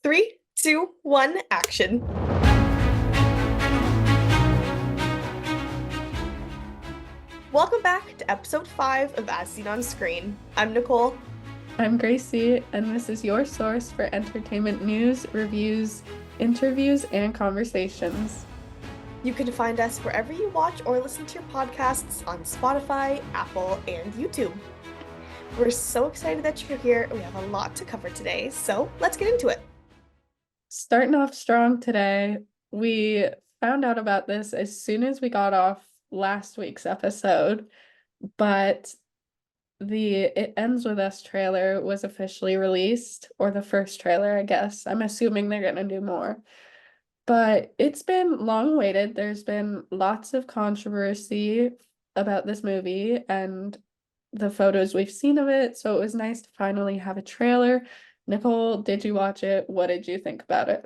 Three, two, one, action. Welcome back to episode 5 of As Seen on Screen. I'm Nicole. I'm Gracie, and this is your source for entertainment news, reviews, interviews, and conversations. You can find us wherever you watch or listen to your podcasts on Spotify, Apple, and YouTube. We're so excited that you're here. We have a lot to cover today, so let's get into it. Starting off strong today, we found out about this as soon as we got off last week's episode, but the It Ends With Us trailer was officially released, or the first trailer, I guess. I'm assuming they're gonna do more. But it's been long awaited. There's been lots of controversy about this movie and the photos we've seen of it. So it was nice to finally have a trailer. Nicole, did you watch it? What did you think about it?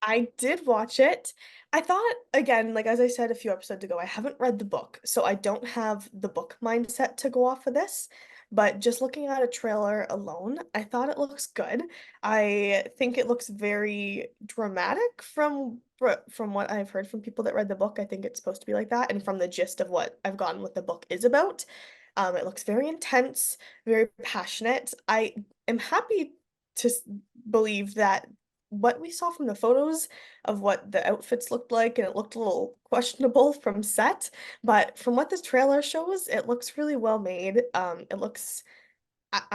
I did watch it. I thought, again, like as I said a few episodes ago, I haven't read the book, so I don't have the book mindset to go off of this. But just looking at a trailer alone, I thought it looks good. I think it looks very dramatic from what I've heard from people that read the book. I think it's supposed to be like that, and from the gist of what I've gotten what the book is about. It looks very intense, very passionate. I am happy to believe that what we saw from the photos of what the outfits looked like, and it looked a little questionable from set, but from what this trailer shows, it looks really well made. I'm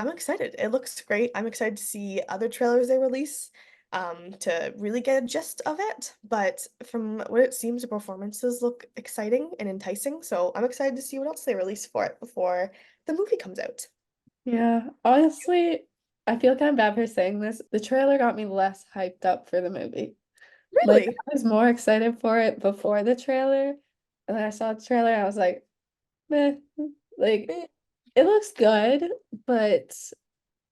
excited. It looks great. I'm excited to see other trailers they release, to really get a gist of it. But from what it seems, the performances look exciting and enticing, so I'm excited to see what else they release for it before the movie comes out. Yeah, honestly, I feel kind of bad for saying this. The trailer got me less hyped up for the movie. Like, Really? I was more excited for it before the trailer, and then I saw the trailer, I was like, meh. Like, Eh, it looks good, but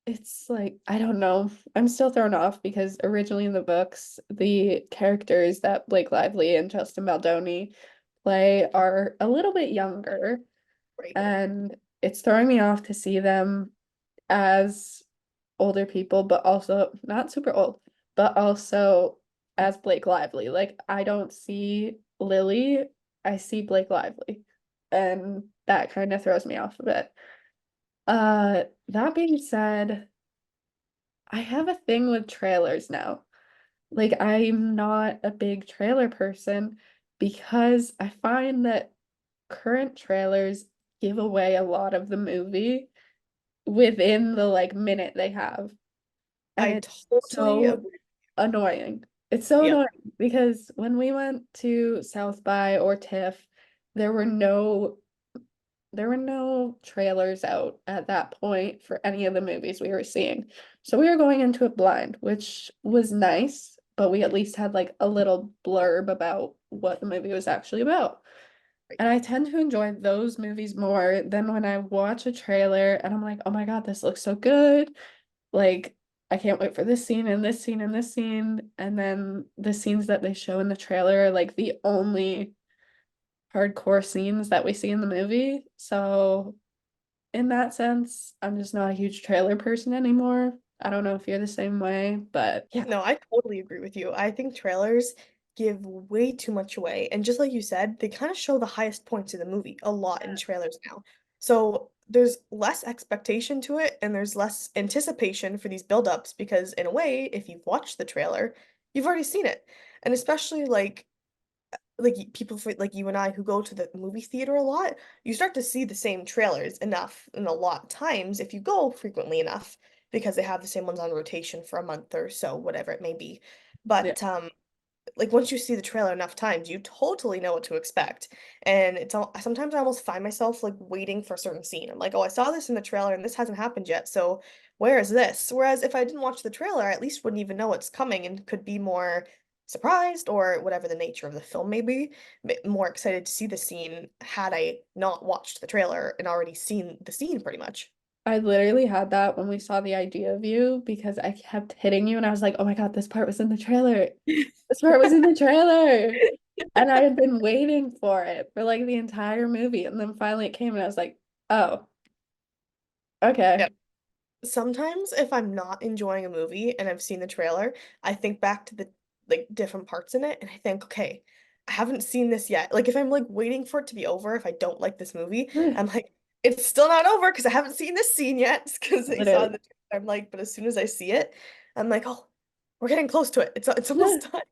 it's like, I don't know. I'm still thrown off because originally in the books, the characters that Blake Lively and Justin Baldoni play are a little bit younger, Right. and it's throwing me off to see them as older people, but also not super old, but also as Blake Lively. Like, I don't see Lily, I see Blake Lively, and that kind of throws me off a bit. That being said, I have a thing with trailers now. Like, I'm not a big trailer person because I find that current trailers give away a lot of the movie within the like minute they have. And I it's totally so agree. annoying. It's so Yep. annoying because when we went to South by or TIFF, there were no there were no trailers out at that point for any of the movies we were seeing. So we were going into it blind, which was nice, but we at least had like a little blurb about what the movie was actually about. Right. And I tend to enjoy those movies more than when I watch a trailer and I'm like, oh my God, this looks so good. Like, I can't wait for this scene and this scene and this scene. And then the scenes that they show in the trailer are like the only hardcore scenes that we see in the movie. So in that sense, I'm just not a huge trailer person anymore. I don't know if you're the same way, but yeah. No, I totally agree with you. I think trailers give way too much away. And just like you said, they kind of show the highest points of the movie a lot in trailers now. So there's less expectation to it and there's less anticipation for these buildups because in a way, if you've watched the trailer, you've already seen it. And especially people for like you and I who go to the movie theater a lot, you start to see the same trailers enough and a lot times if you go frequently enough because they have the same ones on rotation for a month or so, whatever it may be. Yeah. But like once you see the trailer enough times, you totally know what to expect. And it's all sometimes I almost find myself like waiting for a certain scene. I'm like, oh, I saw this in the trailer and this hasn't happened yet, so where is this? Whereas if I didn't watch the trailer, I at least wouldn't even know it's coming and could be more surprised or whatever the nature of the film may be, more excited to see the scene had I not watched the trailer and already seen the scene pretty much. I literally had that when we saw the idea of you because I kept hitting you and I was like, oh my God, this part was in the trailer. This part was in the trailer. And I had been waiting for it for like the entire movie. And then finally it came and I was like, oh, okay. sometimes if I'm not enjoying a movie and I've seen the trailer, I think back to the like different parts in it and I think, okay, I haven't seen this yet. Like if I'm like waiting for it to be over, if I don't like this movie, I'm like, it's still not over because I haven't seen this scene yet because I saw Literally. the trailer. I'm like, but as soon as I see it, I'm like, oh, we're getting close to it. It's almost done.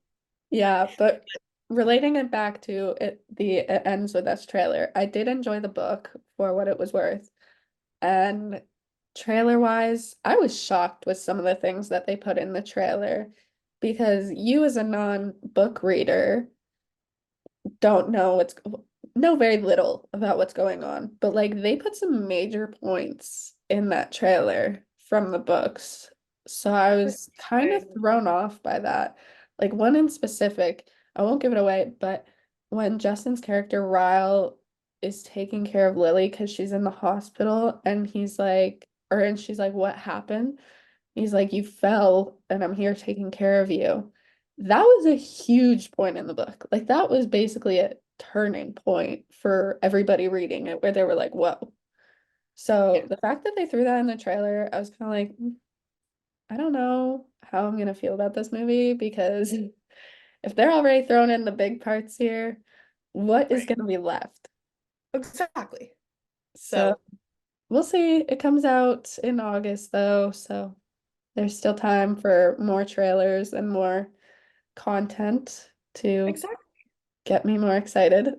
Yeah, but relating it back to it, it ends with this trailer. I did enjoy the book for what it was worth. And trailer wise, I was shocked with some of the things that they put in the trailer because you as a non-book reader don't know very little about what's going on. But like they put some major points in that trailer from the books. So I was kind of Interesting. thrown off by that. Like one in specific, I won't give it away, but when Justin's character Ryle is taking care of Lily because she's in the hospital and and she's like, what happened? He's like, you fell and I'm here taking care of you. That was a huge point in the book. Like that was basically a turning point for everybody reading it where they were like, whoa. So Yeah, the fact that they threw that in the trailer, I was kind of like, I don't know how I'm gonna feel about this movie because if they're already thrown in the big parts here, what is right. gonna be left? Exactly. So So we'll see. It comes out in August though, so there's still time for more trailers and more content to exactly. get me more excited.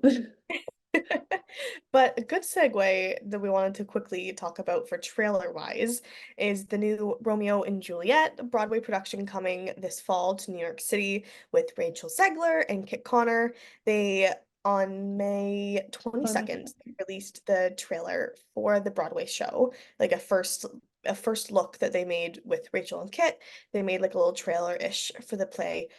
But a good segue that we wanted to quickly talk about for trailer wise is the new Romeo and Juliet Broadway production coming this fall to New York City with Rachel Zegler and Kit Connor. They on May 22nd 22nd. released the trailer for the Broadway show, like a first look that they made with Rachel and Kit. They made like a little trailer-ish for the play,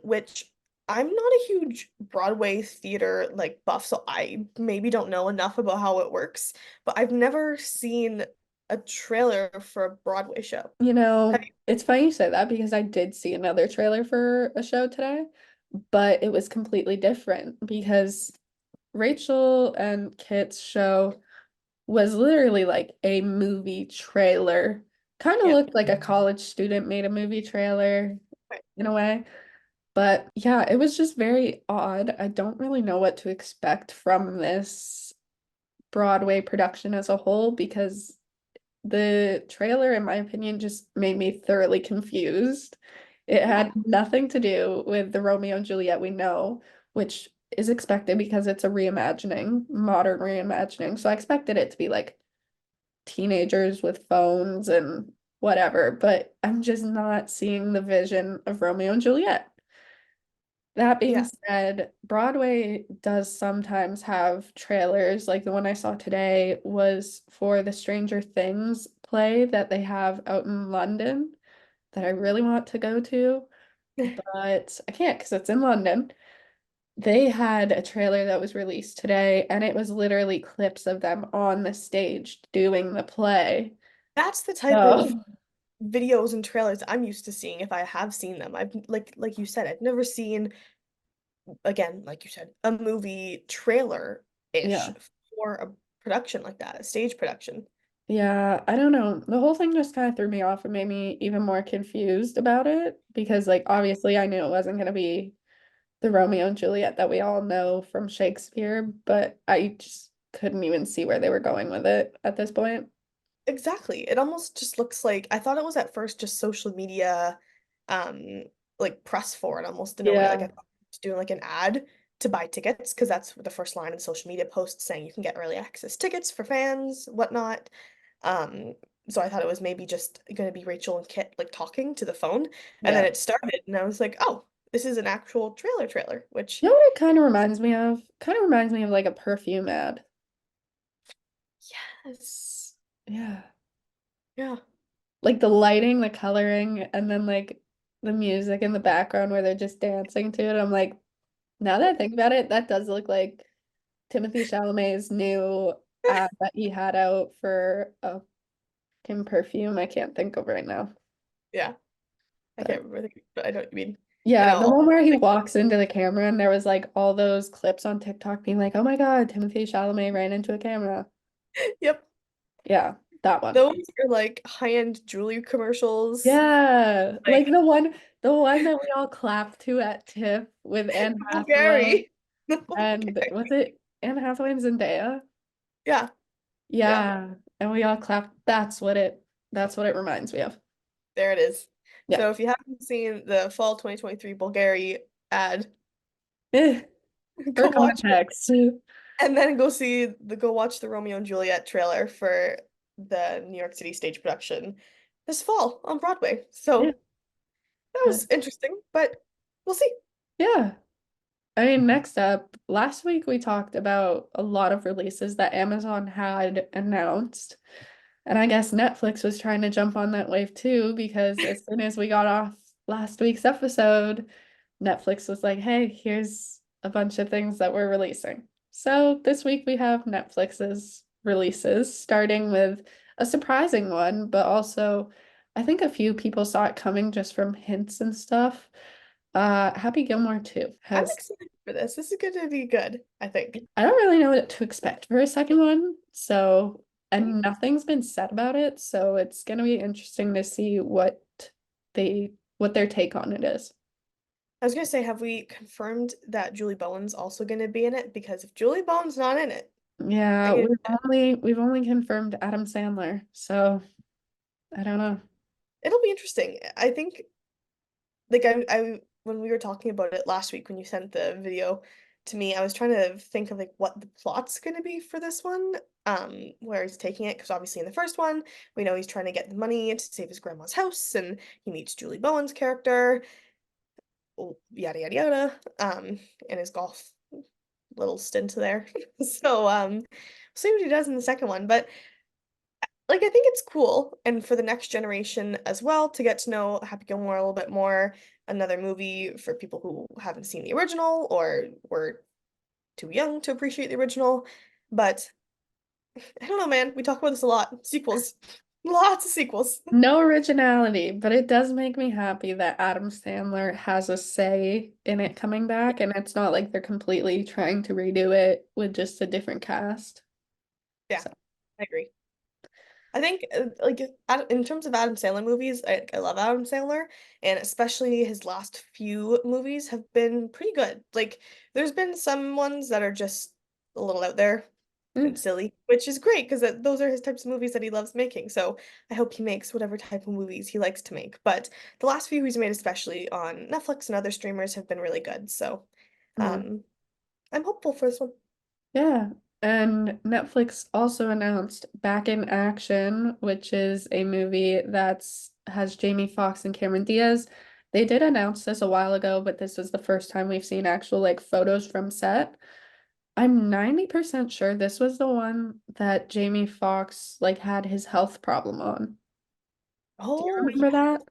which I'm not a huge Broadway theater like buff, so I maybe don't know enough about how it works, but I've never seen a trailer for a Broadway show. You Have know, you? it's funny you say that because I did see another trailer for a show today, but it was completely different because Rachel and Kit's show was literally like a movie trailer. Kind of Yeah. looked like a college student made a movie trailer Right. in a way. But yeah, it was just very odd. I don't really know what to expect from this Broadway production as a whole because the trailer, in my opinion, just made me thoroughly confused. It Yeah. had nothing to do with the Romeo and Juliet we know, which is expected because it's a reimagining, modern reimagining. So I expected it to be like teenagers with phones and whatever, but I'm just not seeing the vision of Romeo and Juliet. That being Yeah. said, Broadway does sometimes have trailers. Like the one I saw today was for the Stranger Things play that they have out in London that I really want to go to, but I can't because it's in London. They had a trailer that was released today, and it was literally clips of them on the stage doing the play. That's the type of So, videos and trailers I'm used to seeing if I have seen them. I've like you said, I've never seen again, like you said, a movie trailer-ish yeah. for a production like that, a stage production. Yeah, I don't know. The whole thing just kind of threw me off and made me even more confused about it because, like, obviously I knew it wasn't going to be the Romeo and Juliet that we all know from Shakespeare, but I just couldn't even see where they were going with it at this point. Exactly. It almost just looks like I thought it was at first just social media um like press for it almost in a way. Like I Yeah, thought it was doing like an ad to buy tickets because that's what the first line in social media posts saying you can get early access tickets for fans, whatnot. Um so I thought it was maybe just gonna be Rachel and Kit like talking to the phone and then yeah. it started and I was like, oh, this is an actual trailer, which You know what it kind of reminds me of? Kind of reminds me of like a perfume ad. yes. Yeah. Yeah. Like the lighting, the coloring, and then like the music in the background where they're just dancing to it. I'm like, now that I think about it, that does look like Timothy Chalamet's new ad that he had out for a Kim perfume. I can't think of right now. Yeah. I But can't remember but I know what you mean. I yeah, the know. one where he walks into the camera and there was like all those clips on TikTok being like, oh my God, Timothy Chalamet ran into a camera. Yep. Yeah. That one. Those are like high-end jewelry commercials. Yeah, like Like the one that we all clapped to at TIFF with Anne Hathaway Bulgari. and was it Anne Hathaway and Zendaya? Yeah, yeah, Yeah, and we all clapped. That's what it reminds me of. there it is. Yeah. So if you haven't seen the fall 2023 Bulgari ad, Eh, for go watch it. context. And then go watch the Romeo and Juliet trailer for the New York City stage production this fall on Broadway. Yeah. So that Uh, was interesting, but we'll see. yeah. I mean, next up, last week we talked about a lot of releases that Amazon had announced. And I guess Netflix was trying to jump on that wave too, because as soon as we got off last week's episode, Netflix was like, hey, here's a bunch of things that we're releasing. So this week we have Netflix's releases, starting with a surprising one, but also I think a few people saw it coming just from hints and stuff. Happy Gilmore 2 I'm has, excited for this. This is going to be good, I think. I don't really know what to expect for a second one, so, and nothing's been said about it, so it's gonna be interesting to see they, what their take on it is. I was gonna say, have we confirmed that Julie Bowen's also gonna be in it? Because if Julie Bowen's not in it, Yeah, they're gonna we've only confirmed Adam Sandler, so I don't know. it'll be interesting. I think like I when we were talking about it last week when you sent the video to me, I was trying to think of like what the plot's gonna be for this one. Where he's taking it, because obviously in the first one, we know he's trying to get the money to save his grandma's house, and he meets Julie Bowen's character, yada yada yada, in his golf little stint there. So we'll see what he does in the second one. But like I think it's cool, and for the next generation as well to get to know Happy Gilmore a little bit more. Another movie for people who haven't seen the original or were too young to appreciate the original. But I don't know, man. We talk about this a lot. Sequels. Lots of sequels. No originality, but it does make me happy that Adam Sandler has a say in it coming back, and it's not like they're completely trying to redo it with just a different cast. Yeah, So, I agree. I think like in terms of Adam Sandler movies, I love Adam Sandler, and especially his last few movies have been pretty good. Like there's been some ones that are just a little out there and mm, silly, which is great because those are his types of movies that he loves making. So I hope he makes whatever type of movies he likes to make. But the last few he's made, especially on Netflix and other streamers, have been really good. So mm. um, I'm hopeful for this one. Yeah. And Netflix also announced Back in Action, which is a movie that's has Jamie Foxx and Cameron Diaz. They did announce this a while ago, but this was the first time we've seen actual like photos from set. I'm 90% sure this was the one that Jamie Foxx like had his health problem on. Do you Oh yeah, remember that?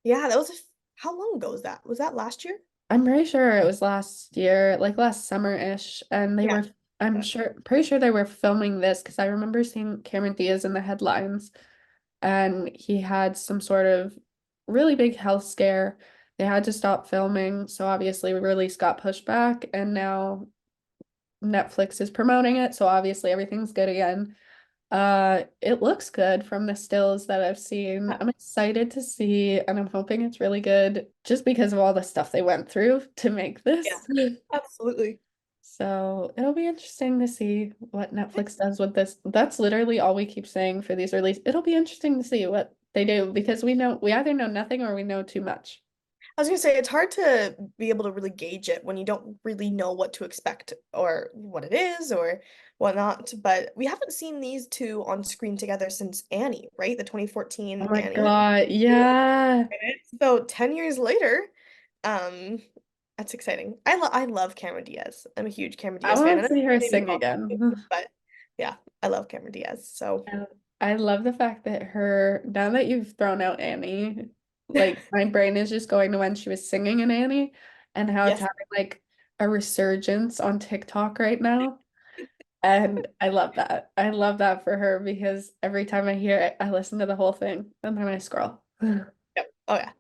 yeah. That was how long ago was that? Was that last year? I'm pretty sure it was last year, like last summer-ish, and Yeah. I'm sure, pretty sure they were filming this because I remember seeing Cameron Diaz in the headlines, and he had some sort of really big health scare. They had to stop filming, so obviously release got pushed back, and now Netflix is promoting it, so obviously everything's good again. It looks good from the stills that I've seen. Yeah. I'm excited to see, and I'm hoping it's really good just because of all the stuff they went through to make Yeah, this. absolutely. So it'll be interesting to see what Netflix does with this. That's literally all we keep saying for these releases. It'll be interesting to see what they do because we either know nothing or we know too much. I was gonna say it's hard to be able to really gauge it when you don't really know what to expect or what it is or whatnot. But we haven't seen these two on screen together since Annie, right? The Oh 2014 my Annie. God, yeah. So 10 years later, um, that's exciting. I love Cameron Diaz. I'm a huge Cameron I Diaz fan, want and to I'm see her Jamie sing Foxx again. too, but yeah, I love Cameron Diaz. So Yeah. I love the fact that now that you've thrown out Annie, like my brain is just going to when she was singing in Annie and how it's yes. having like a resurgence on TikTok right now. And I love that. I love that for her because every time I hear it, I listen to the whole thing and then I scroll. Yep. Oh yeah.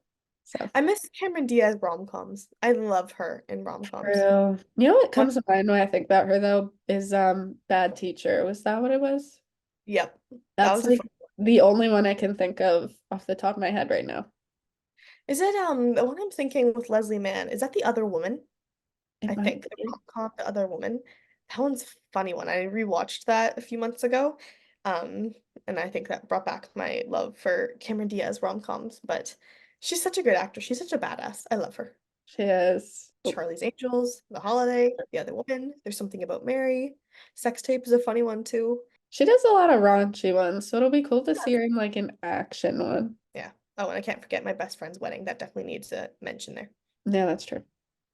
So I miss Cameron Diaz rom-coms. I love her in rom-coms. true. You know what What? comes to mind when I think about her though is Bad Teacher. Was that what it was? Yep. That That's was a like fun. the only one I can think of off the top of my head right now. Is it the one I'm thinking with Leslie Mann? Is that The Other Woman? I It might think the be. rom-com The Other Woman. That one's a funny one. I rewatched that a few months ago. Um, and I think that brought back my love for Cameron Diaz rom-coms, but she's such a good actor. She's such a badass. I love her. She is. Oh, Charlie's Angels, The Holiday, The Other Woman, There's Something About Mary. Sex Tape is a funny one too. she does a lot of raunchy ones, so it'll be cool to see her in like an action one. Yeah. Oh, and I can't forget My Best Friend's Wedding. That definitely needs a mention there. Yeah, that's true.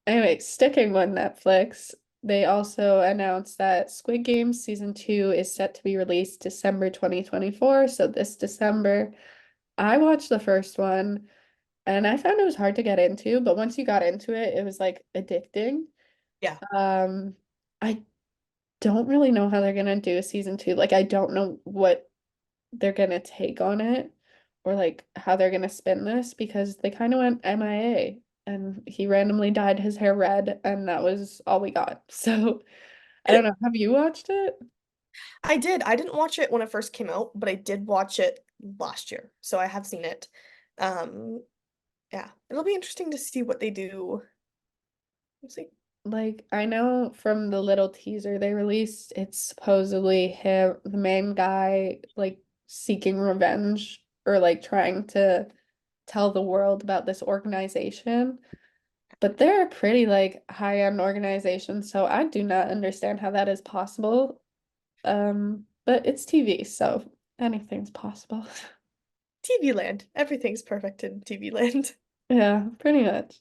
Anyway, sticking with Netflix, they also announced that Squid Game season 2 is set to be released December 2024. So this December, I watched the first one and I found it was hard to get into, but once you got into it, it was like addicting. Yeah. Um, I don't really know how they're gonna do a season 2. Like, I don't know what they're gonna take on it or like how they're gonna spin this because they kind of went MIA and he randomly dyed his hair red and that was all we got. So I don't know. Have you watched it? I did. I didn't watch it when it first came out, but I did watch it last year. So I have seen it. Um, yeah. It'll be interesting to see what they do. We'll see. Like, I know from the little teaser they released, it's supposedly him, the main guy, like seeking revenge or like trying to tell the world about this organization. But they're a pretty like high-end organization, so I do not understand how that is possible. But it's TV, so anything's possible. TV Land. Everything's perfect in TV Land. Yeah, pretty much.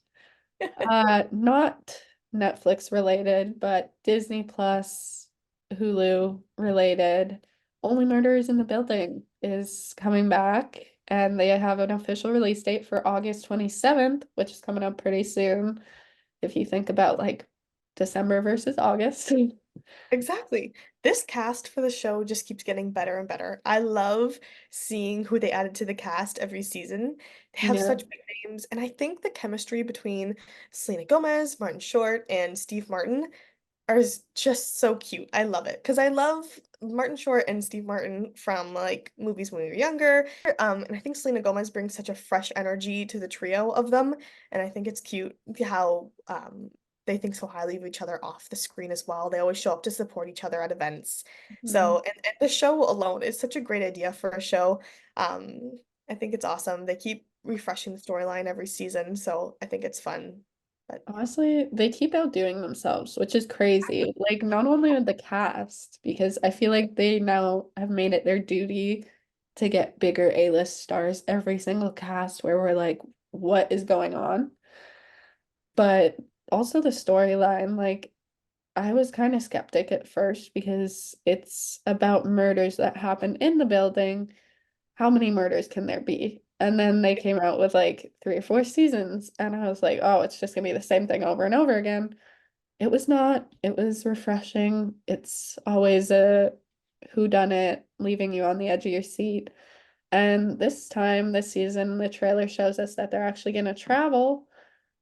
Not Netflix related, but Disney Plus, Hulu related. Only Murders in the Building is coming back, and they have an official release date for August 27th, which is coming up pretty soon. If you think about like December versus August. Exactly. This cast for the show just keeps getting better and better. I love seeing who they added to the cast every season. They have Yeah. such big names, and I think the chemistry between Selena Gomez, Martin Short, and Steve Martin just so cute. I love it because I love Martin Short and Steve Martin from like movies when we were younger. And I think Selena Gomez brings such a fresh energy to the trio of them, and I think it's cute how they think so highly of each other off the screen as well. They always show up to support each other at events. So, Mhm. and the show alone is such a great idea for a show. I think it's awesome. They keep refreshing the storyline every season, so I think it's fun. But Honestly, they keep outdoing themselves, which is crazy. Like, not only with the cast, because I feel like they now have made it their duty to get bigger A-list stars every single cast where we're like, what is going on? But also the storyline, like, I was kind of skeptic at first because it's about murders that happen in the building. How many murders can there be? And then they came out with like 3 or 4 seasons, and I was like, oh, it's just gonna be the same thing over and over again. It was not. It was refreshing. It's always a who done it, leaving you on the edge of your seat. And this time, this season, the trailer shows us that they're actually gonna travel.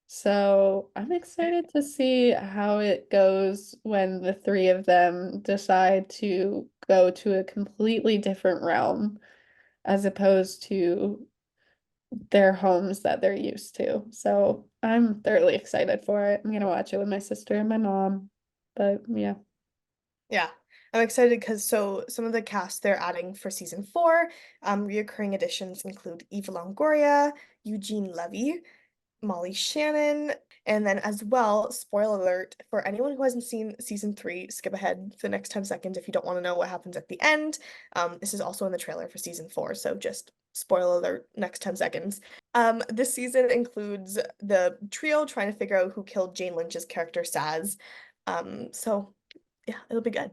So I'm excited to see how it goes when the three of them decide to go to a completely different realm as opposed to their homes that they're used to. So I'm thoroughly excited for it. I'm gonna watch it with my sister and my mom. But yeah. yeah, I'm excited because so some of the cast they're adding for season four, reoccurring additions include Eva Longoria, Eugene Levy, Molly Shannon, and then as well, spoiler alert, for anyone who hasn't seen season three, skip ahead for the next 10 seconds if you don't want to know what happens at the end. This is also in the trailer for season four, so just spoiler alert, next 10 seconds. This season includes the trio trying to figure out who killed Jane Lynch's character Saz. So yeah, it'll be good.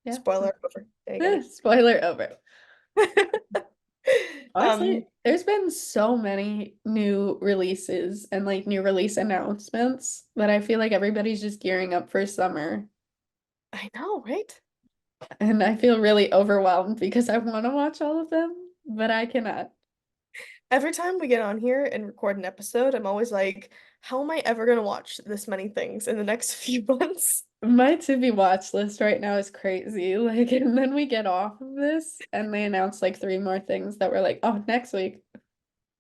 Yeah. Spoiler over. There you Spoiler over. go. Honestly, there's been so many new releases and like new release announcements that I feel like everybody's just gearing up for summer. I know, right? And I feel really overwhelmed because I want to watch all of them, but I cannot. Every time we get on here and record an episode, I'm always like, how am I ever gonna watch this many things in the next few months? My to be watch list right now is crazy. Like, and then we get off of this and they announce like three more things that we're like, oh, next week.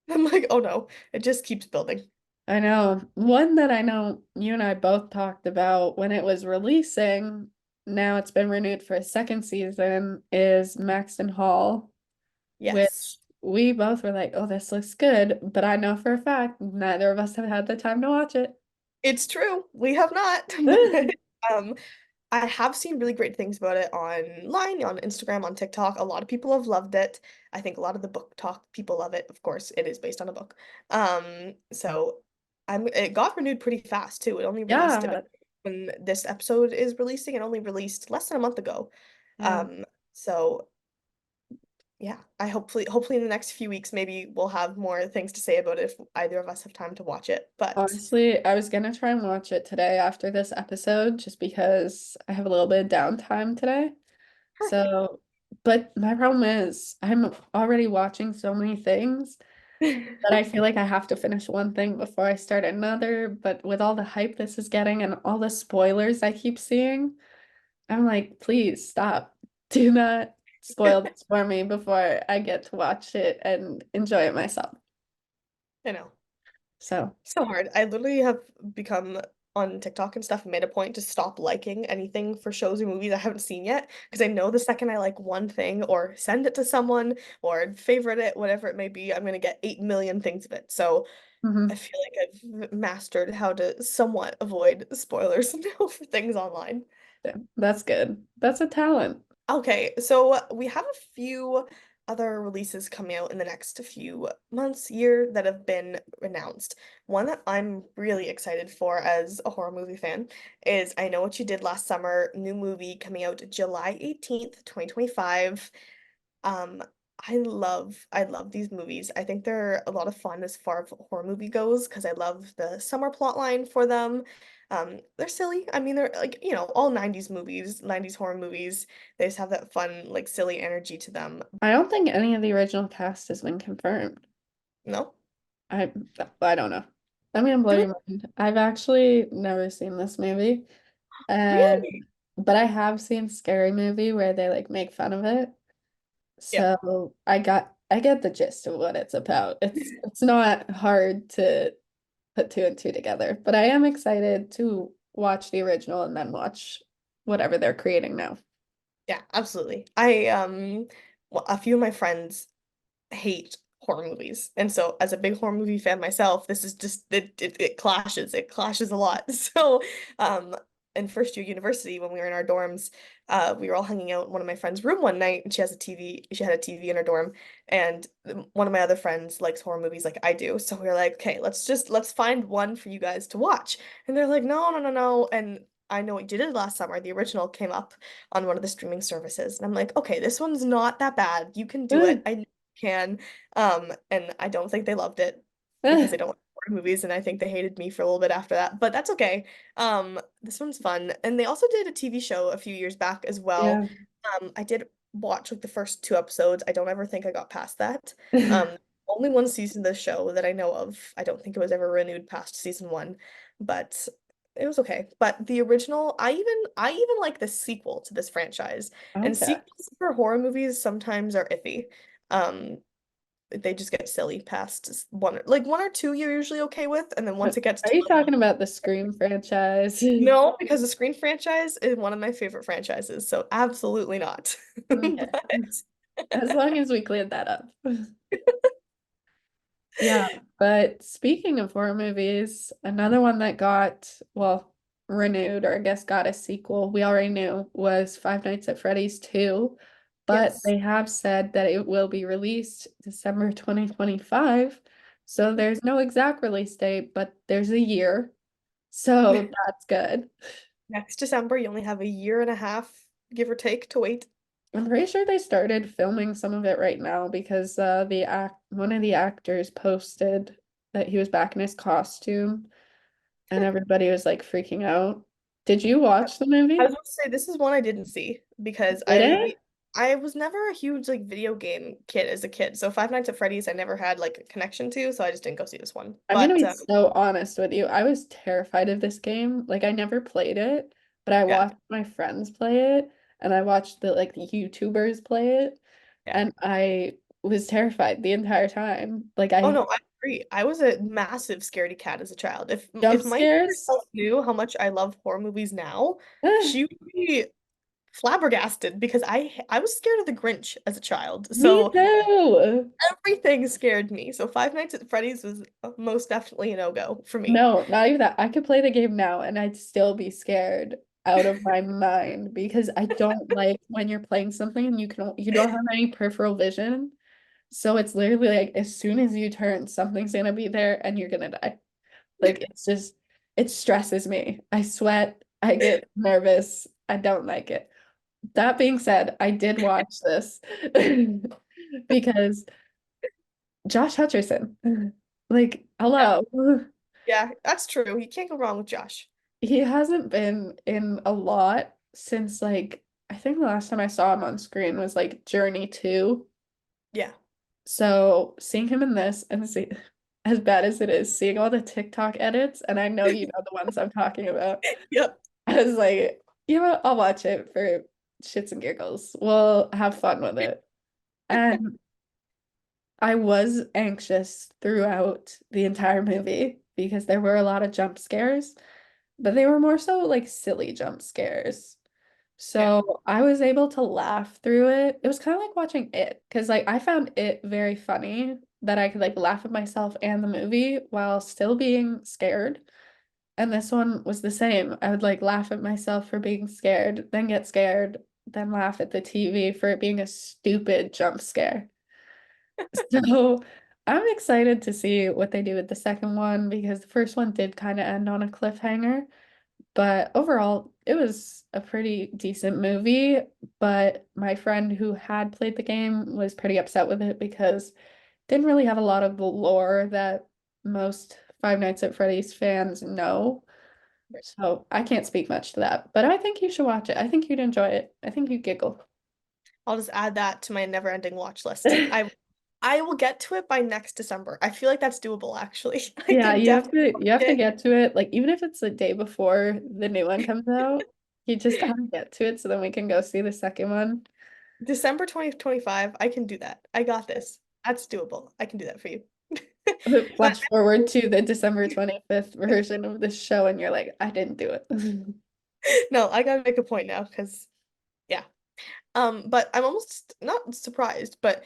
I'm like, oh no, it just keeps building. I know. One that I know you and I both talked about when it was releasing, now it's been renewed for a second season, is Maxton Hall, Yes, which we both were like, oh, this looks good. But I know for a fact neither of us have had the time to watch it. it's true. We have not, but um, I have seen really great things about it online, on Instagram, on TikTok. A lot of people have loved it. I think a lot of the book talk people love it. Of course, it is based on a book. So it got renewed pretty fast too. It only released about Yeah. when this episode is releasing, it only released less than a month ago. Yeah. So yeah, I hopefully in the next few weeks maybe we'll have more things to say about it if either of us have time to watch it. But Honestly, I was gonna try and watch it today after this episode just because I have a little bit of downtime today. So, but my problem is I'm already watching so many things that I feel like I have to finish one thing before I start another. But with all the hype this is getting and all the spoilers I keep seeing, I'm like, please stop. Do not spoil this for me before I get to watch it and enjoy it myself. I know. So, So hard. I literally have become on TikTok and stuff and made a point to stop liking anything for shows or movies I haven't seen yet because I know the second I like one thing or send it to someone or favorite it, whatever it may be, I'm gonna get 8 million things of it. So I mhm. feel like I've mastered how to somewhat avoid spoilers now for things online. Yeah, that's good. That's a talent. Okay, so we have a few other releases coming out in the next few months, year that have been announced. One that I'm really excited for as a horror movie fan is I Know What You Did Last Summer, new movie coming out July 18th, 2025. Um, I love these movies. I think they're a lot of fun as far as horror movie goes because I love the summer plot line for them. They're silly. I mean, they're like, all 90s movies, 90s horror movies. They just have that fun, like silly energy to them. I don't think any of the original cast has been confirmed. No? I I don't know. I'm gonna blow Really? your mind. I've actually never seen this movie. Really? But I have seen Scary Movie where they like make fun of it. Yeah. So I get the gist of what it's about. It's not hard to put two and two together, but I am excited to watch the original and then watch whatever they're creating now. Yeah, absolutely. A few of my friends hate horror movies. And so as a big horror movie fan myself, this is just it clashes. It clashes a lot. So um in first year university when we were in our dorms, we were all hanging out in one of my friend's room one night and she had a TV in her dorm and one of my other friends likes horror movies like I do. So we were like, okay, let's find one for you guys to watch. And they're like, no, no, no, no. And I Know What You Did Last Summer, the original came up on one of the streaming services. And I'm like, okay, this one's not that bad. You can do it. I know you can. And I don't think they loved it because they don't like horror movies, and I think they hated me for a little bit after that. But that's okay. This one's fun. And they also did a TV show a few years back as well. Yeah. I did watch like the first two episodes. I don't ever think I got past that. Only one season of the show that I know of. I don't think it was ever renewed past season one, but it was okay. But the original, I even like the sequel to this franchise. And Okay. sequels for horror movies sometimes are iffy. Um, they just get silly past one or two you're usually okay with, and then once it gets Are to you like talking about the Scream franchise? no, because the Screen franchise is one of my favorite franchises, so absolutely not. Okay. But As long as we cleared that up. Yeah, but speaking of horror movies, another one that got, well, renewed or I guess got a sequel, we already knew was Five Nights at Freddy's 2, but yes, they have said that it will be released December 2025. So there's no exact release date, but there's a year. So that's good. next December you only have a year and a half, give or take, to wait. I'm pretty sure they started filming some of it right now because the act one of the actors posted that he was back in his costume and everybody was like freaking out. Did you watch the I was movie? going to say this is one I didn't see because Did it? I was never a huge like video game kid as a kid. So Five Nights at Freddy's I never had like a connection to, so I just didn't go see this one. I'm gonna But be so honest with you. I was terrified of this game. Like I never played it, but I Yeah. watched my friends play it and I watched the YouTubers play it Yeah. and I was terrified the entire time. Like Oh I no, I agree. I was a massive scaredy cat as a child. If jump my younger scares. self knew how much I love horror movies now, she would be flabbergasted because I was scared of the Grinch as a child. Me So too. everything scared me. So Five Nights at Freddy's was most definitely a no-go for me. No, not even that. I could play the game now and I'd still be scared out of my mind because I don't like when you're playing something and you don't have any peripheral vision. So it's literally like as soon as you turn, something's gonna be there and you're gonna die. Like it's just it stresses me. I sweat, I get nervous. I don't like it. That being said, I did watch this because Josh Hutcherson, like, Yeah. hello. Yeah, that's true. You can't go wrong with Josh. He hasn't been in a lot since like I think the last time I saw him on screen was like Journey 2. Yeah. So seeing him in this and see as bad as it is, seeing all the TikTok edits, and I know you know the ones I'm talking about, Yep. I was like, you know what, I'll watch it for shits and giggles. We'll have fun with it. And I was anxious throughout the entire movie because there were a lot of jump scares, but they were more so like silly jump scares. Yeah. So I was able to laugh through it. It was kind of like watching it because like I found it very funny that I could like laugh at myself and the movie while still being scared. And this one was the same. I would like laugh at myself for being scared, then get scared, then laugh at the TV for it being a stupid jump scare. So I'm excited to see what they do with the second one because the first one did kind of end on a cliffhanger. But overall, it was a pretty decent movie. But my friend who had played the game was pretty upset with it because it didn't really have a lot of the lore that most Five Nights at Freddy's fans know. So I can't speak much to that. But I think you should watch it. I think you'd enjoy it. I think you'd giggle. I'll just add that to my never-ending watch list. I will get to it by next December. I feel like that's doable, actually. I Yeah, can definitely you watch have to it get to it. Like even if it's the day before the new one comes out, you just gotta get to it so then we can go see the second one. December 2025. I can do that. I got this. That's doable. I can do that for you. But Flash forward to the December 25th version of the show, and you're like, I didn't do it. no, I gotta make a point now because yeah. But I'm almost not surprised, but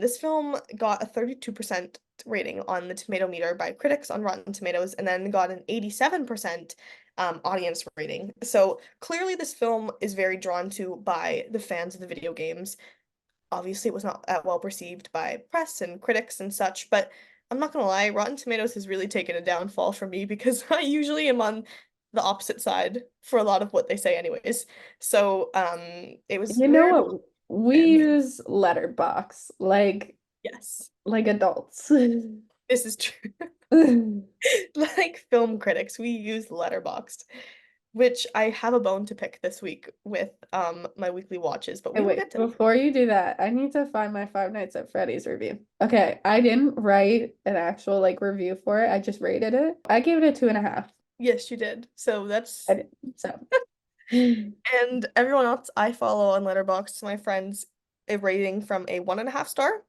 this film got a 32% rating on the tomato meter by critics on Rotten Tomatoes and then got an 87% audience rating. So clearly this film is very drawn to by the fans of the video games. Obviously, it was not that well perceived by press and critics and such, but I'm not gonna lie, Rotten Tomatoes has really taken a downfall for me because I usually am on the opposite side for a lot of what they say anyways. So, it was You know very what? We fans. use letterbox Yes, like adults. this is true. Like film critics, we use Letterboxd, which I have a bone to pick this week with my weekly watches, but Hey, we will wait, get to that. before you do that, I need to find my Five Nights at Freddy's review. Okay, I didn't write an actual like review for it. I just rated it. I gave it a 2.5. Yes, you did. So I that's did. So and everyone else I follow on Letterboxd, my friends, a rating from a 1.5 star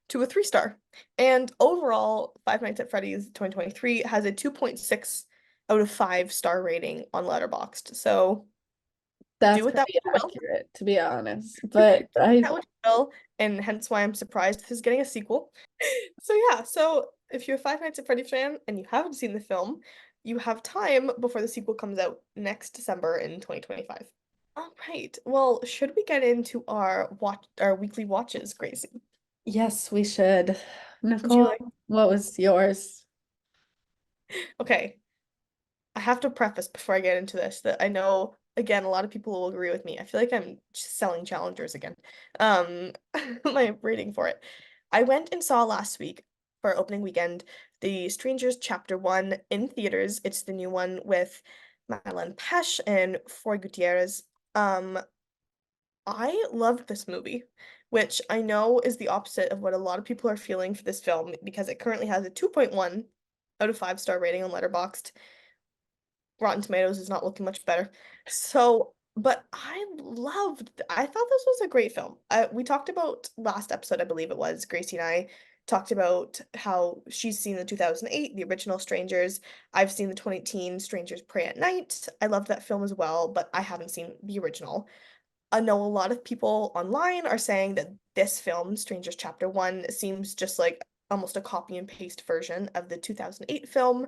to a 3 star. And overall, Five Nights at Freddy's 2023 has a 2.6 out of 5 star rating on Letterboxd. So do that's with that pretty what you will. accurate, to be honest. But Do with that what you will, and hence why I'm surprised this is getting a sequel. So yeah, so if you're a Five Nights at Freddy fan and you haven't seen the film, you have time before the sequel comes out next December in 2025. All right. Well, should we get into our weekly watches, Gracie? yes, we should. Would you Nicole, like? what was yours? Okay. I have to preface before I get into this that I know again a lot of people will agree with me. I feel like I'm just selling challengers again. Um my rating for it. I went and saw last week for opening weekend The Strangers Chapter 1 in theaters. It's the new one with Madeline Pesh and Foy Gutierrez. Um I loved this movie, which I know is the opposite of what a lot of people are feeling for this film because it currently has a 2.1 out of 5 star rating on Letterboxd. Rotten Tomatoes is not looking much better. So, but I thought this was a great film. We talked about last episode, I believe it was, Gracie and I talked about how she's seen the 2008, the original Strangers. I've seen the 2018 Strangers Pray at Night. I love that film as well, but I haven't seen the original. I know a lot of people online are saying that this film, Strangers Chapter 1, seems just like almost a copy and paste version of the 2008 film,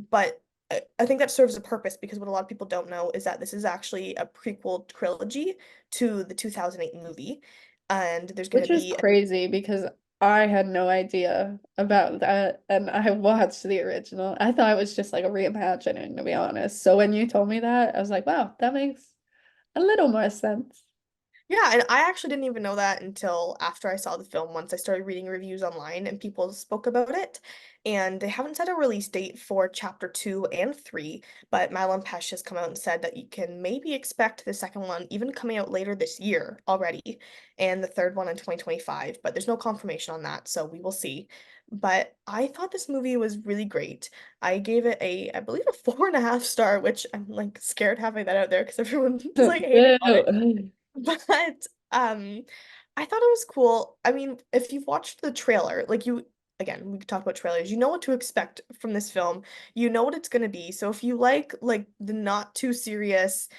but I think that serves a purpose because what a lot of people don't know is that this is actually a prequel trilogy to the 2008 movie. And there's going to Which is be, crazy because I had no idea about that and I watched the original. I thought it was just like a reimagining, to be honest. So when you told me that, I was like, wow, that makes a little more sense. yeah, and I actually didn't even know that until after I saw the film. Once I started reading reviews online and people spoke about it. And they haven't set a release date for chapter 2 and 3, but Madeline Pesh has come out and said that you can maybe expect the second one even coming out later this year already, and the third one in 2025. But there's no confirmation on that, so we will see. But I thought this movie was really great. I gave it I believe, a 4.5 star, which I'm like scared having that out there because everyone's like hating on it. Ew. But I thought it was cool. I mean, if you've watched the trailer, like you again, we talked about trailers, you know what to expect from this film. You know what it's gonna be. So if you like the not too serious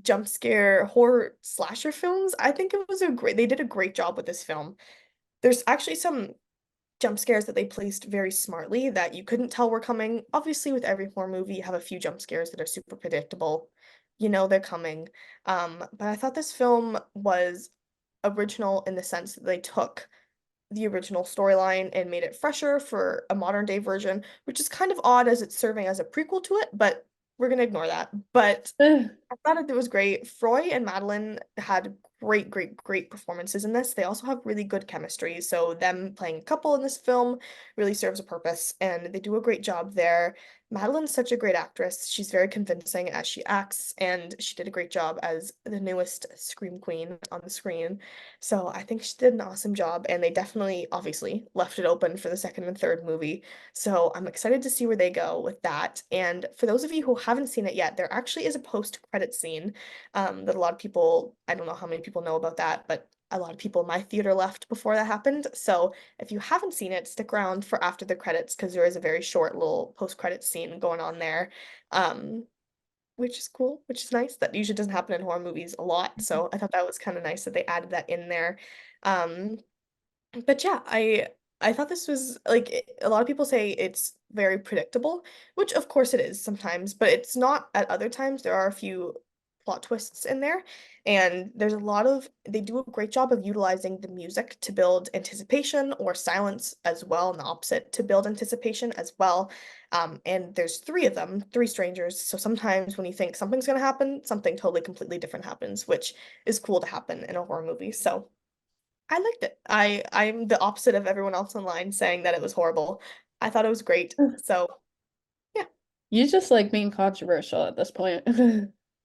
jump scare horror slasher films, I think it was a great they did a great job with this film. There's actually some jump scares that they placed very smartly that you couldn't tell were coming. Obviously, with every horror movie, you have a few jump scares that are super predictable. You know they're coming. But I thought this film was original in the sense that they took the original storyline and made it fresher for a modern day version, which is kind of odd as it's serving as a prequel to it, but we're gonna ignore that. But I thought it was great. Froy and Madeline had great, great, great performances in this. They also have really good chemistry. So them playing a couple in this film really serves a purpose, and they do a great job there. Madeline's such a great actress. She's very convincing as she acts, and she did a great job as the newest Scream Queen on the screen. So I think she did an awesome job, and they definitely, obviously, left it open for the second and third movie. So I'm excited to see where they go with that. And for those of you who haven't seen it yet, there actually is a post-credit scene that a lot of people, I don't know how many people know about that, but a lot of people in my theater left before that happened. So if you haven't seen it, stick around for after the credits because there is a very short little post-credit scene going on there. Um, which is cool, which is nice. That usually doesn't happen in horror movies a lot. So I thought that was kind of nice that they added that in there. Um, but yeah, I thought this was like a lot of people say it's very predictable, which of course it is sometimes, but it's not at other times. There are a few plot twists in there, and there's a lot of they do a great job of utilizing the music to build anticipation or silence as well, and the opposite to build anticipation as well. And there's three of them, three strangers. So sometimes when you think something's gonna happen, something totally completely different happens, which is cool to happen in a horror movie. So I liked it. I'm the opposite of everyone else online saying that it was horrible. I thought it was great. So yeah, You just like being controversial at this point.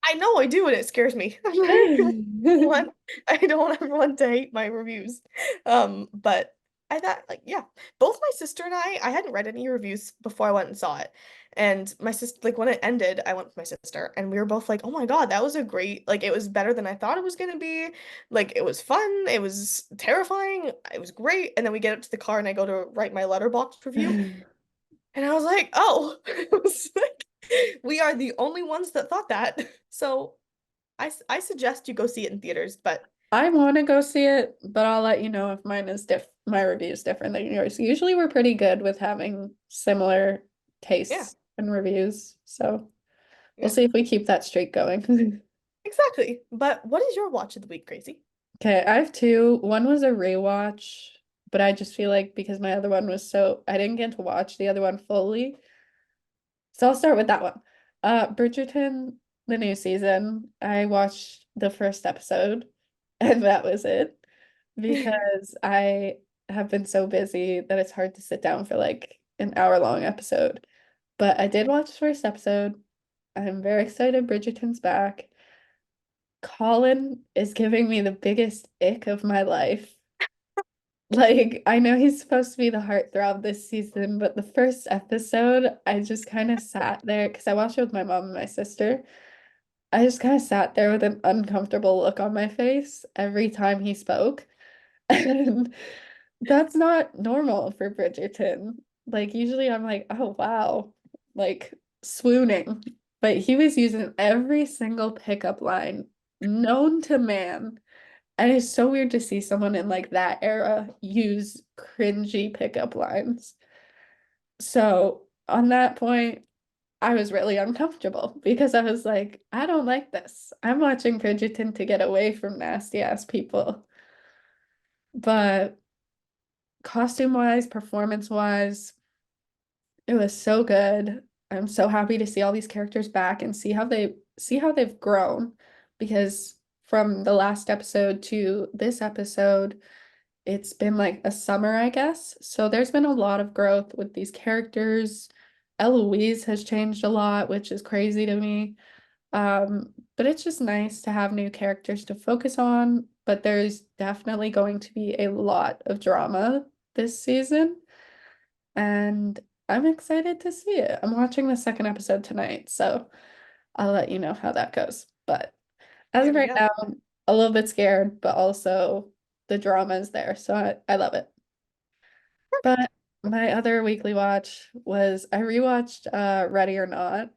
I know I do, and it scares me. I'm like, one, I don't want everyone to hate my reviews. But I thought like yeah, both my sister and I hadn't read any reviews before I went and saw it. And my sister, like when it ended, I went with my sister, and we were both like, "Oh my God, that was a great, like it was better than I thought it was gonna be. Like it was fun, it was terrifying, it was great." And then we get up to the car, and I go to write my letterbox review, and I was like, "Oh," I was like, we are the only ones that thought that. So I suggest you go see it in theaters, but I want to go see it, but I'll let you know if my review is different than yours. Usually we're pretty good with having similar yeah, tastes and reviews. So we'll yeah, see if we keep that streak going. exactly. But what is your watch of the week, Gracie? Okay, I have two. One was a rewatch, but I just feel like because my other one was so I didn't get to watch the other one fully. So I'll start with that one. Bridgerton, the new season. I watched the first episode and that was it because I have been so busy that it's hard to sit down for like an hour-long episode. But I did watch the first episode. I'm very excited Bridgerton's back. Colin is giving me the biggest ick of my life. Like, I know he's supposed to be the heartthrob this season, but the first episode, I just kind of sat there because I watched it with my mom and my sister. I just kind of sat there with an uncomfortable look on my face every time he spoke. And that's not normal for Bridgerton. Like, usually I'm like, oh, wow, like swooning. But he was using every single pickup line known to man. And it's so weird to see someone in like that era use cringy pickup lines. So on that point, I was really uncomfortable because I was like, I don't like this. I'm watching Bridgerton to get away from nasty ass people. But costume wise, performance wise, it was so good. I'm so happy to see all these characters back and see how they've grown because from the last episode to this episode, it's been like a summer, I guess. So there's been a lot of growth with these characters. Eloise has changed a lot, which is crazy to me. But it's just nice to have new characters to focus on. But there's definitely going to be a lot of drama this season, and I'm excited to see it. I'm watching the second episode tonight, so I'll let you know how that goes. But as of Yep, right yep. now, a little bit scared, but also the drama is there, so I love it. But my other weekly watch was I rewatched Ready or Not,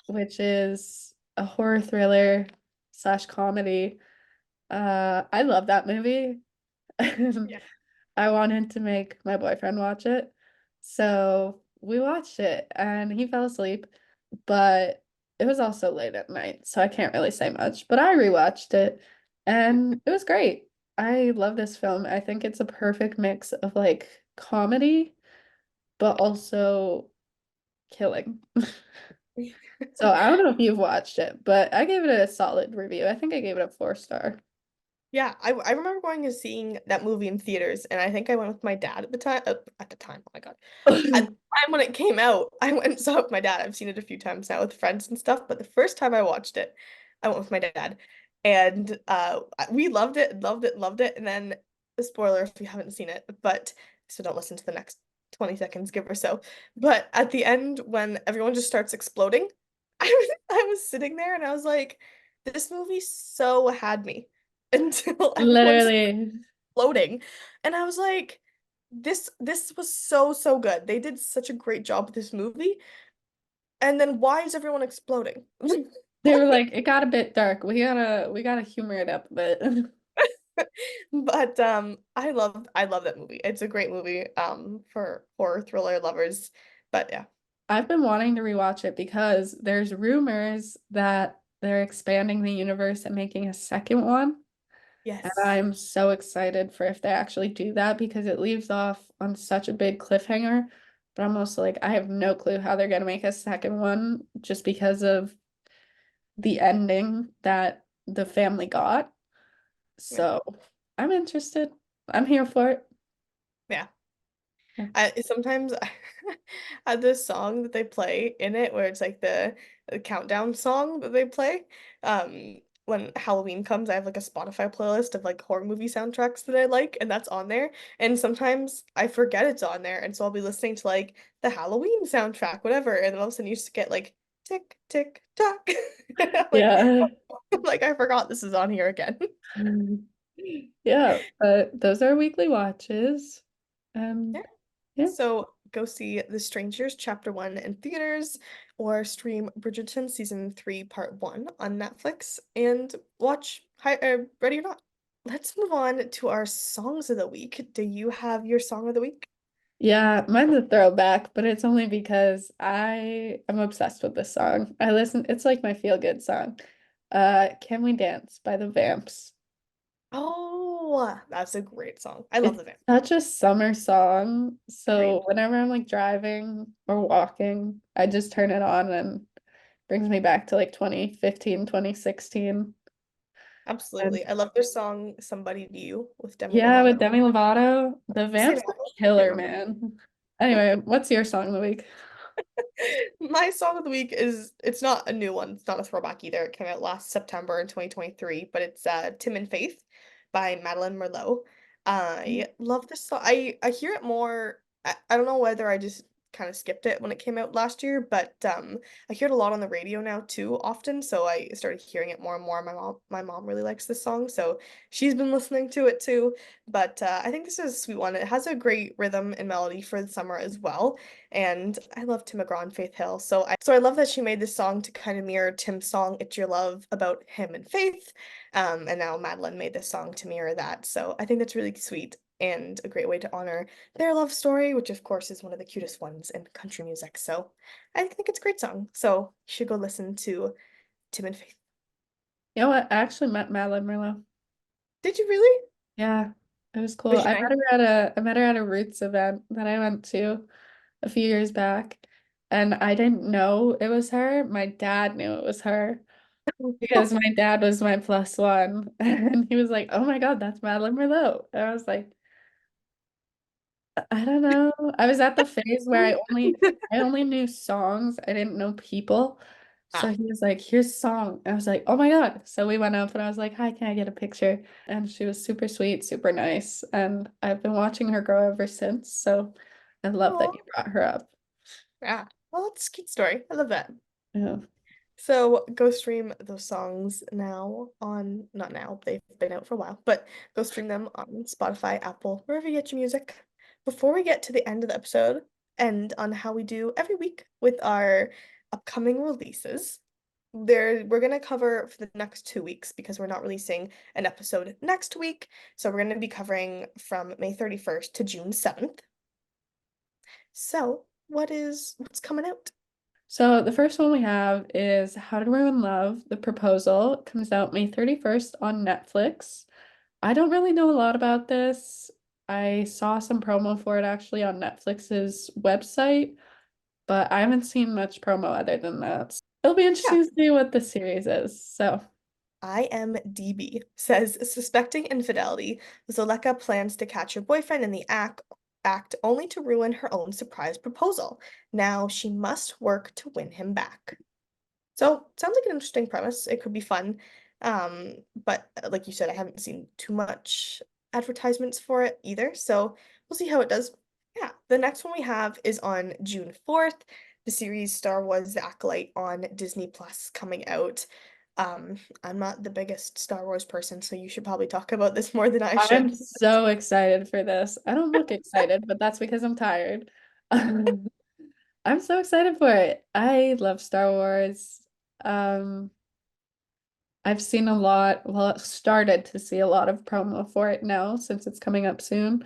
which is a horror thriller slash comedy. I love that movie. Yeah. I wanted to make my boyfriend watch it. So we watched it and he fell asleep, but it was also late at night, so I can't really say much. But I rewatched it and it was great. I love this film. I think it's a perfect mix of like comedy, but also killing. So I don't know if you've watched it, but I gave it a solid review. I think I gave it a 4 star. Yeah, I remember going and seeing that movie in theaters, and I think I went with my dad at the time. At the time, oh my God. At the time when it came out, I went and saw it with my dad. I've seen it a few times now with friends and stuff, but the first time I watched it, I went with my dad. And we loved it, loved it, loved it. And then the spoiler if you haven't seen it, but so don't listen to the next 20 seconds, give or so. But at the end, when everyone just starts exploding, I was sitting there and I was like, this movie so had me until everyone's Literally. floating. And I was like, this was so, so good. They did such a great job with this movie. And then why is everyone exploding? They were like, it got a bit dark. We gotta humor it up a bit. But I love that movie. It's a great movie for horror thriller lovers. But yeah. I've been wanting to rewatch it because there's rumors that they're expanding the universe and making a second one. And Yes. I'm so excited for if they actually do that because it leaves off on such a big cliffhanger. But I'm also like, I have no clue how they're gonna make a second one just because of the ending that the family got. Yeah. So I'm interested. I'm here for it. Yeah. Yeah. I sometimes had this song that they play in it where it's like the countdown song that they play. When Halloween comes, I have like a Spotify playlist of like horror movie soundtracks that I like, and that's on there. And sometimes I forget it's on there, and so I'll be listening to like the Halloween soundtrack, whatever, and then all of a sudden you just get like tick, tick, tock. Like, Yeah. like I forgot this is on here again. Yeah, but those are weekly watches. Yeah. Yeah. So go see The Strangers Chapter 1 in theaters or stream Bridgerton Season 3 Part 1 on Netflix and watch Ready or Not. Let's move on to our songs of the week. Do you have your song of the week? Yeah, mine's a throwback, but it's only because I am obsessed with this song. It's like my feel-good song. Can We Dance by the Vamps. Oh, that's a great song. I love It's the band. such a summer song. So Agreed. whenever I'm like driving or walking, I just turn it on and brings me back to like 2015, 2016. And Absolutely. I love their song Somebody New with Demi yeah, with Lovato. Demi Lovato, the Say Vamps that. are I killer, remember. man. Anyway, what's your song of the week? My song of the week is it's not a new one. It's not a throwback either. It came out last September in 2023, but it's Tim and Faith by Madeline Merlot. I love this song. I hear it more. I don't know whether I just kind of skipped it when it came out last year, but I hear it a lot on the radio now too often, so I started hearing it more and more. My mom really likes this song, so she's been listening to it too. But I think this is a sweet one. It has a great rhythm and melody for the summer as well, and I love Tim McGraw and Faith Hill, so I love that she made this song to kind of mirror Tim's song "It's Your Love" about him and Faith. And now Madeline made this song to mirror that. So I think that's really sweet and a great way to honor their love story, which of course is one of the cutest ones in country music. So I think it's a great song. So you should go listen to Tim and Faith. You know what? I actually met Madeline Merlot. Did you really? Yeah, it was cool. Was she nice? I met her at a Roots event that I went to a few years back, and I didn't know it was her. My dad knew it was her because my dad was my plus one, and he was like, "Oh my God, that's Madeline Merlot." And I was like, I don't know. I was at the phase where I only knew songs. I didn't know people. So Ah, he was like, "Here's a song." And I was like, "Oh my God." So we went up and I was like, "Hi, can I get a picture?" And she was super sweet, super nice. And I've been watching her grow ever since. So I love that oh, you brought her up. yeah. Well, it's a cute story. I love that. Yeah. So go stream those songs now on, not now, they've been out for a while, but go stream them on Spotify, Apple, wherever you get your music. Before we get to the end of the episode and on how we do every week with our upcoming releases, we're gonna cover for the next 2 weeks because we're not releasing an episode next week. So we're gonna be covering from May 31st to June 7th. So what's coming out? So the first one we have is How to Ruin Love. The Proposal comes out May 31st on Netflix. I don't really know a lot about this. I saw some promo for it actually on Netflix's website, but I haven't seen much promo other than that. It'll be Yeah. interesting to see what the series is. So, IMDb says, suspecting infidelity, Zoleka plans to catch her boyfriend in the act only to ruin her own surprise proposal. Now she must work to win him back. So sounds like an interesting premise. It could be fun. But like you said, I haven't seen too much advertisements for it either. So we'll see how it does. Yeah, the next one we have is on June 4th, the series Star Wars The Acolyte on Disney Plus coming out. I'm not the biggest Star Wars person, so you should probably talk about this more than I I'm should. so excited for this. I don't look excited, but that's because I'm tired. I'm so excited for it. I love Star Wars. Um, I've seen a lot, well, started to see a lot of promo for it now since it's coming up soon.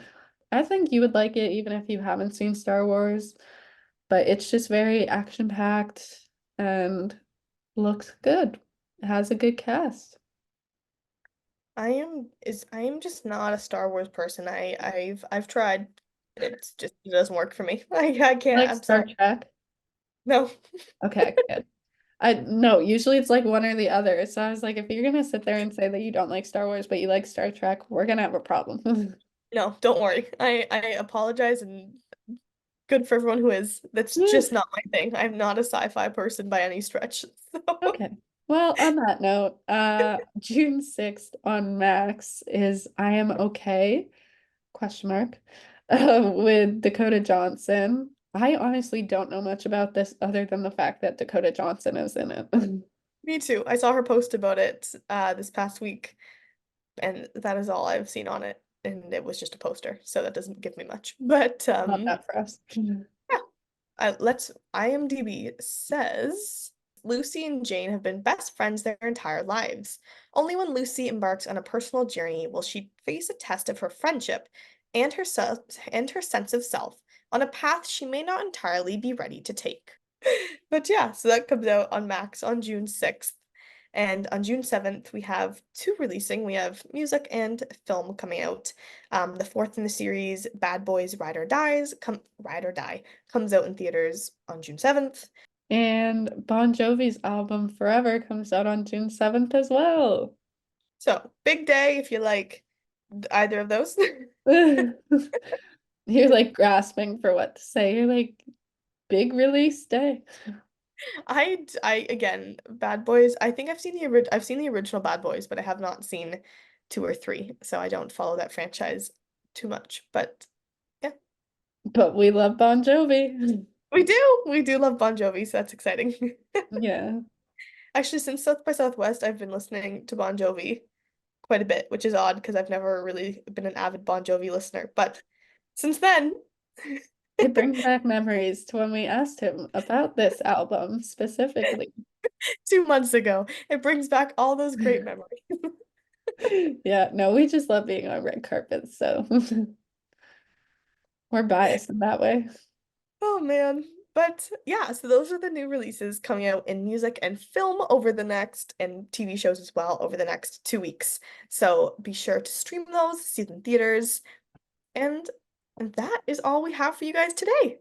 I think you would like it even if you haven't seen Star Wars, but it's just very action-packed and looks good. It has a good cast. I am just not a Star Wars person. I've tried. It doesn't work for me. I can't. Like I'm sorry. Star Trek. No. Okay, good. I no, usually it's like one or the other. So I was like, if you're gonna sit there and say that you don't like Star Wars, but you like Star Trek, we're gonna have a problem. No, don't worry. I apologize and good for everyone who is. That's just not my thing. I'm not a sci-fi person by any stretch. So Okay. Well, on that note, June 6th on Max is I Am Okay, question mark, with Dakota Johnson. I honestly don't know much about this other than the fact that Dakota Johnson is in it. me too. I saw her post about it this past week, and that is all I've seen on it. And it was just a poster, so that doesn't give me much. But Not that for us. yeah, IMDb says Lucy and Jane have been best friends their entire lives. Only when Lucy embarks on a personal journey will she face a test of her friendship and her sense of self on a path she may not entirely be ready to take. But yeah, so that comes out on Max on June 6th. And on June 7th, we have two releasing. We have music and film coming out. The fourth in the series, Bad Boys Ride or Die, comes out in theaters on June 7th. And Bon Jovi's album Forever comes out on June 7th as well. So, big day if you like either of those. You're like grasping for what to say. You're like, big release day. I again, Bad Boys. I think I've seen the original Bad Boys, but I have not seen two or three, so I don't follow that franchise too much. But yeah, But we love Bon Jovi. we do. We do love Bon Jovi, so that's exciting. Yeah. Actually, since South by Southwest, I've been listening to Bon Jovi quite a bit, which is odd because I've never really been an avid Bon Jovi listener. But since then, It brings back memories to when we asked him about this album specifically. 2 months ago, it brings back all those great memories. Yeah, no, we just love being on red carpets, so we're biased in that way. Oh man. But yeah, so those are the new releases coming out in music and film over the next, and TV shows as well over the next 2 weeks. So be sure to stream those, see them in theaters, and that is all we have for you guys today.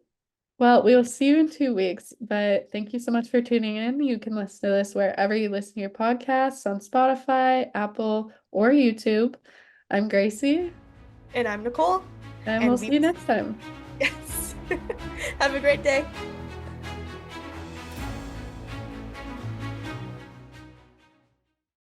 Well, we will see you in 2 weeks, but thank you so much for tuning in. You can listen to this wherever you listen to your podcasts on Spotify, Apple, or YouTube. I'm Gracie, And I'm Nicole, and we'll and see we you next time. yes. Have a great day.